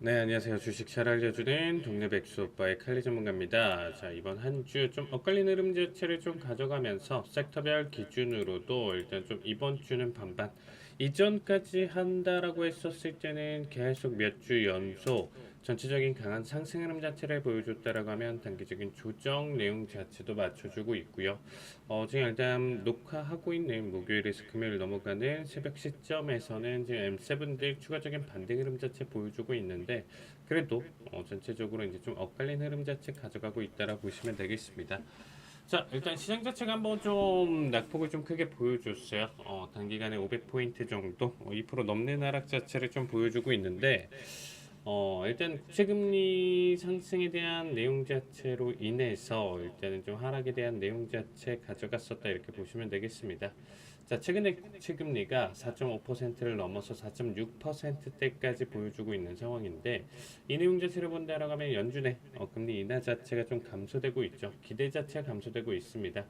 네, 안녕하세요. 주식 잘 알려주는 동네 백수 오빠의 칼리 전문가입니다. 자, 이번 한 주 좀 엇갈린 흐름 자체를 좀 가져가면서 섹터별 기준으로도 일단 좀 이번 주는 반반. 이전까지 한다라고 했었을 때는 계속 몇 주 연속 전체적인 강한 상승 흐름 자체를 보여줬다라고 하면 단기적인 조정 내용 자체도 맞춰주고 있고요. 지금 일단 녹화하고 있는 목요일에서 금요일 넘어가는 새벽 시점에서는 지금 M7들 추가적인 반등 흐름 자체 보여주고 있는데 그래도 전체적으로 이제 좀 엇갈린 흐름 자체 가져가고 있다라 보시면 되겠습니다. 자, 일단 시장 자체가 한번 좀 낙폭을 좀 크게 보여줬어요. 단기간에 500포인트 정도, 2% 넘는 하락 자체를 좀 보여주고 있는데 일단 국채금리 상승에 대한 내용 자체로 인해서 일단은 좀 하락에 대한 내용 자체 가져갔었다 이렇게 보시면 되겠습니다. 자, 최근에 국채금리가 4.5%를 넘어서 4.6%대까지 보여주고 있는 상황인데 이 내용 자체를 본다라고 하면 연준의 금리 인하 자체가 좀 감소되고 있죠. 기대 자체가 감소되고 있습니다.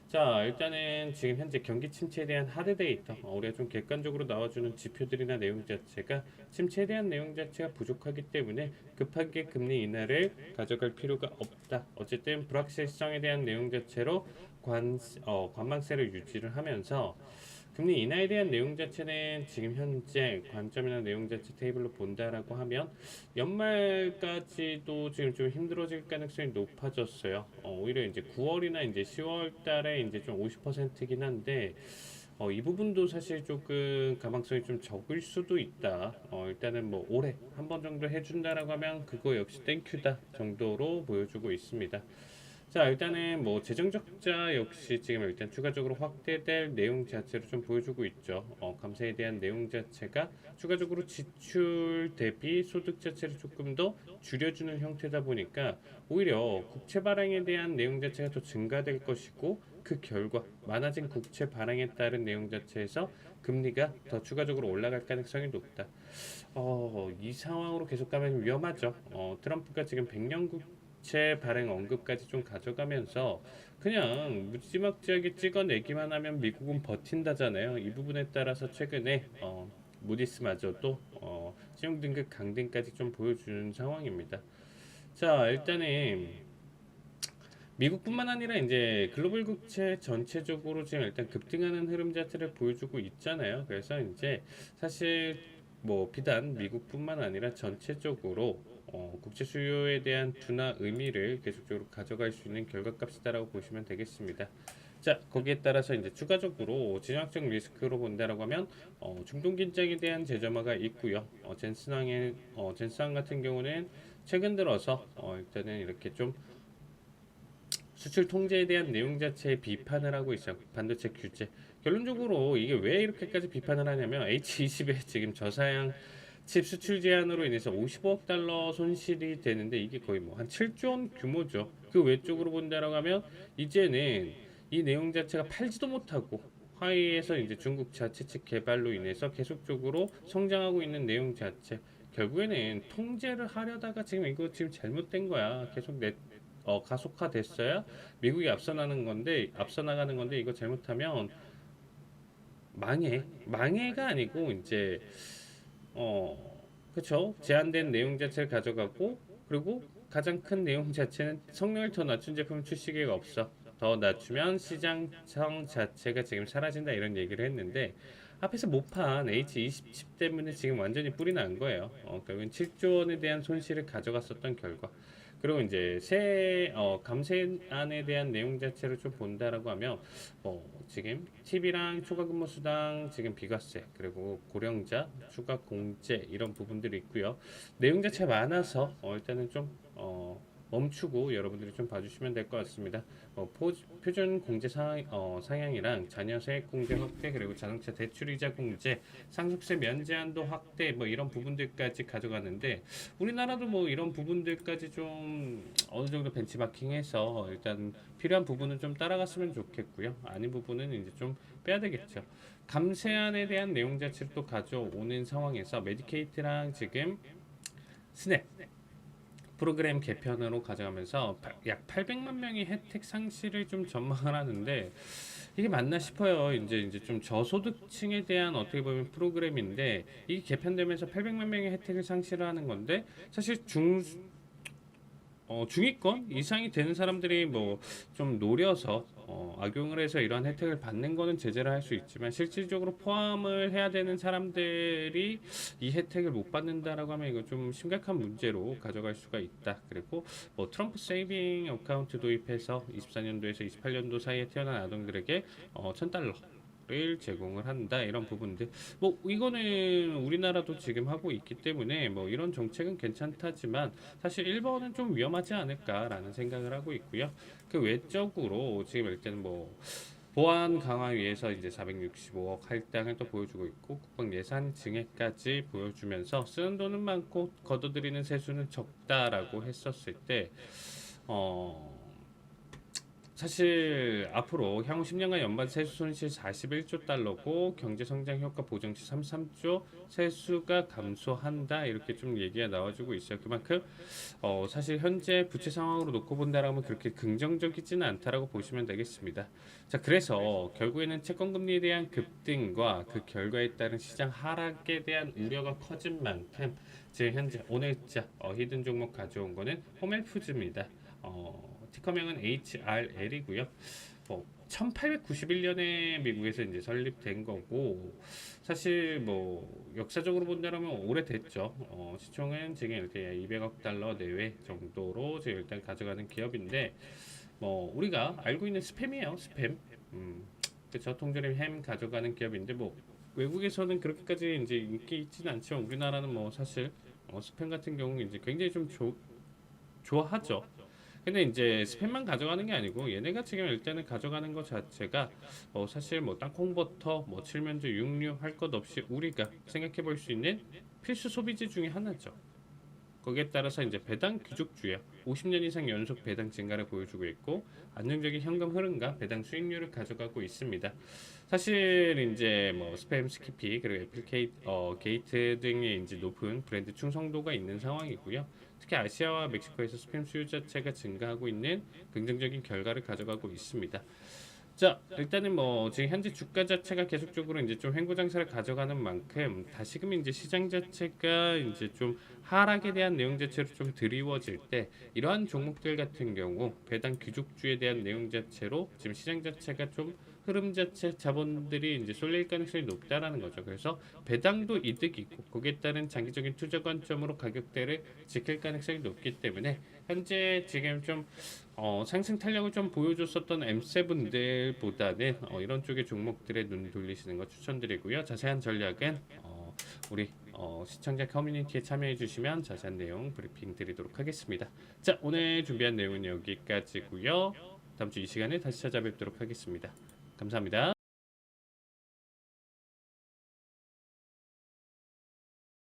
자, 일단은 지금 현재 경기 침체에 대한 하드 데이터, 우리가 좀 객관적으로 나와주는 지표들이나 내용 자체가 침체에 대한 내용 자체가 부족하기 때문에 급하게 금리 인하를 가져갈 필요가 없다. 어쨌든 불확실성에 대한 내용 자체로 관망세를 유지를 하면서 금리 인하에 대한 내용 자체는 지금 현재 관점이나 내용 자체 테이블로 본다라고 하면 연말까지도 지금 좀 힘들어질 가능성이 높아졌어요. 오히려 이제 9월이나 이제 10월 달에 이제 좀 50%긴 한데 이 부분도 사실 조금 가망성이 좀 적을 수도 있다. 일단은 뭐 올해 한 번 정도 해준다라고 하면 그거 역시 땡큐다 정도로 보여주고 있습니다. 자, 일단은 뭐 재정 적자 역시 지금 일단 추가적으로 확대될 내용 자체로 좀 보여주고 있죠. 감세에 대한 내용 자체가 추가적으로 지출 대비 소득 자체를 조금 더 줄여주는 형태다 보니까 오히려 국채 발행에 대한 내용 자체가 더 증가될 것이고 그 결과 많아진 국채 발행에 따른 내용 자체에서 금리가 더 추가적으로 올라갈 가능성이 높다. 이 상황으로 계속 가면 위험하죠. 트럼프가 지금 100년 국채 발행 언급까지 좀 가져가면서 그냥 무지막지하게 찍어내기만 하면 미국은 버틴다잖아요. 이 부분에 따라서 최근에 무디스마저도 신용 등급 강등까지 좀 보여주는 상황입니다. 자, 일단은 미국뿐만 아니라 이제 글로벌 국채 전체적으로 지금 일단 급등하는 흐름 자체를 보여주고 있잖아요. 그래서 이제 사실 뭐 비단 미국뿐만 아니라 전체적으로 국제 수요에 대한 둔화 의미를 계속적으로 가져갈 수 있는 결과값이다라고 보시면 되겠습니다. 자, 거기에 따라서 이제 추가적으로 진영적 리스크로 본다라고 하면 중동 긴장에 대한 재점화가 있고요. 젠슨왕 같은 경우는 최근 들어서 일단은 이렇게 좀 수출 통제에 대한 내용 자체에 비판을 하고 있어요. 반도체 규제. 결론적으로 이게 왜 이렇게까지 비판을 하냐면 H20의 지금 저사양 칩 수출 제한으로 인해서 55억 달러 손실이 되는데 이게 거의 뭐 한 7조 원 규모죠. 그 외쪽으로 본다라고 하면 이제는 이 내용 자체가 팔지도 못하고 화웨이에서 이제 중국 자체 측 개발로 인해서 계속적으로 성장하고 있는 내용 자체. 결국에는 통제를 하려다가 지금 이거 지금 잘못된 거야. 계속 가속화됐어야 미국이 앞서 나가는 건데 이거 잘못하면 망해가 아니고 이제 그쵸 제한된 내용 자체를 가져가고 그리고 가장 큰 내용 자체는 성능을 더 낮춘 제품 출시 기회가 없어. 더 낮추면 시장성 자체가 지금 사라진다 이런 얘기를 했는데 앞에서 못판 H20 때문에 지금 완전히 뿔이 난 거예요. 결국엔 7조 원에 대한 손실을 가져갔었던 결과. 그리고 이제 감세안에 대한 내용 자체를 좀 본다라고 하면 지금 TV랑 추가 근무 수당 지금 비과세 그리고 고령자 추가 공제 이런 부분들이 있고요. 내용 자체가 많아서 일단은 좀 멈추고 여러분들이 좀 봐주시면 될 것 같습니다. 표준 공제 상향이랑 자녀 세액 공제 확대 그리고 자동차 대출이자 공제 상속세 면제한도 확대 뭐 이런 부분들까지 가져가는데 우리나라도 뭐 이런 부분들까지 좀 어느 정도 벤치마킹해서 일단 필요한 부분은 좀 따라갔으면 좋겠고요. 아닌 부분은 이제 좀 빼야 되겠죠. 감세안에 대한 내용 자체를 또 가져오는 상황에서 메디케이트랑 지금 스냅 프로그램 개편으로 가져가면서 약 800만 명이 혜택 상실을 좀 전망을 하는데 이게 맞나 싶어요. 이제 좀 저소득층에 대한 어떻게 보면 프로그램인데 이게 개편되면서 800만 명의 혜택을 상실을 하는 건데 사실 중위권 이상이 되는 사람들이 뭐 좀 노려서 악용을 해서 이런 혜택을 받는 거는 제재를 할 수 있지만 실질적으로 포함을 해야 되는 사람들이 이 혜택을 못 받는다라고 하면 이거 좀 심각한 문제로 가져갈 수가 있다. 그리고 뭐 트럼프 세이빙 어카운트 도입해서 24년도에서 28년도 사이에 태어난 아동들에게 $1,000 를 제공을 한다 이런 부분들 뭐 이거는 우리나라도 지금 하고 있기 때문에 뭐 이런 정책은 괜찮다지만 사실 1번은 좀 위험하지 않을까라는 생각을 하고 있고요. 그 외적으로 지금 일단 뭐 보안 강화 위해서 이제 465억 할당을 또 보여주고 있고 국방 예산 증액까지 보여주면서 쓰는 돈은 많고 거둬들이는 세수는 적다라고 했었을 때 어. 사실 앞으로 향후 10년간 연간 세수 손실 41조 달러고 경제 성장 효과 보정치 33조 세수가 감소한다 이렇게 좀 얘기가 나와주고 있어요. 그만큼 사실 현재 부채 상황으로 놓고 본다라면 그렇게 긍정적이지는 않다라고 보시면 되겠습니다. 자, 그래서 결국에는 채권 금리에 대한 급등과 그 결과에 따른 시장 하락에 대한 우려가 커진 만큼 지금 현재 오늘자 히든 종목 가져온 거는 호멜푸즈입니다. 티커명은 HRL이고요. 1891년에 미국에서 이제 설립된 거고 사실 뭐 역사적으로 본다면 오래됐죠. 시총은 지금 이렇게 200억 달러 내외 정도로 지금 일단 가져가는 기업인데 뭐 우리가 알고 있는 스팸이에요. 스팸. 그쵸. 통조림 햄 가져가는 기업인데 뭐 외국에서는 그렇게까지 이제 인기 있지는 않지만 우리나라는 뭐 사실 스팸 같은 경우 이제 굉장히 좀 좋아하죠. 근데 이제 스팸만 가져가는 게 아니고 얘네가 지금 일단은 가져가는 것 자체가 사실 뭐 땅콩버터, 뭐 칠면조, 육류 할 것 없이 우리가 생각해 볼 수 있는 필수 소비재 중에 하나죠. 거기에 따라서 이제 배당 귀족주야 50년 이상 연속 배당 증가를 보여주고 있고 안정적인 현금 흐름과 배당 수익률을 가져가고 있습니다. 사실 이제 뭐 스팸, 스키피 그리고 게이트 등의 이제 높은 브랜드 충성도가 있는 상황이고요. 특히 아시아와 멕시코에서 스팸 수요 자체가 증가하고 있는 긍정적인 결과를 가져가고 있습니다. 자, 일단은 뭐 지금 현재 주가 자체가 계속적으로 이제 좀 횡보 장세를 가져가는 만큼 다시금 이제 시장 자체가 이제 좀 하락에 대한 내용 자체로 좀 드리워질 때 이러한 종목들 같은 경우 배당 귀족주에 대한 내용 자체로 지금 시장 자체가 좀 흐름 자체 자본들이 이제 쏠릴 가능성이 높다라는 거죠. 그래서 배당도 이득이고 거기에 따른 장기적인 투자 관점으로 가격대를 지킬 가능성이 높기 때문에 현재 지금 좀 상승 탄력을 좀 보여줬었던 M7들보다는 이런 쪽의 종목들에 눈 돌리시는 거 추천드리고요. 자세한 전략은 우리 시청자 커뮤니티에 참여해 주시면 자세한 내용 브리핑 드리도록 하겠습니다. 자, 오늘 준비한 내용은 여기까지고요. 다음 주 이 시간에 다시 찾아뵙도록 하겠습니다. 감사합니다.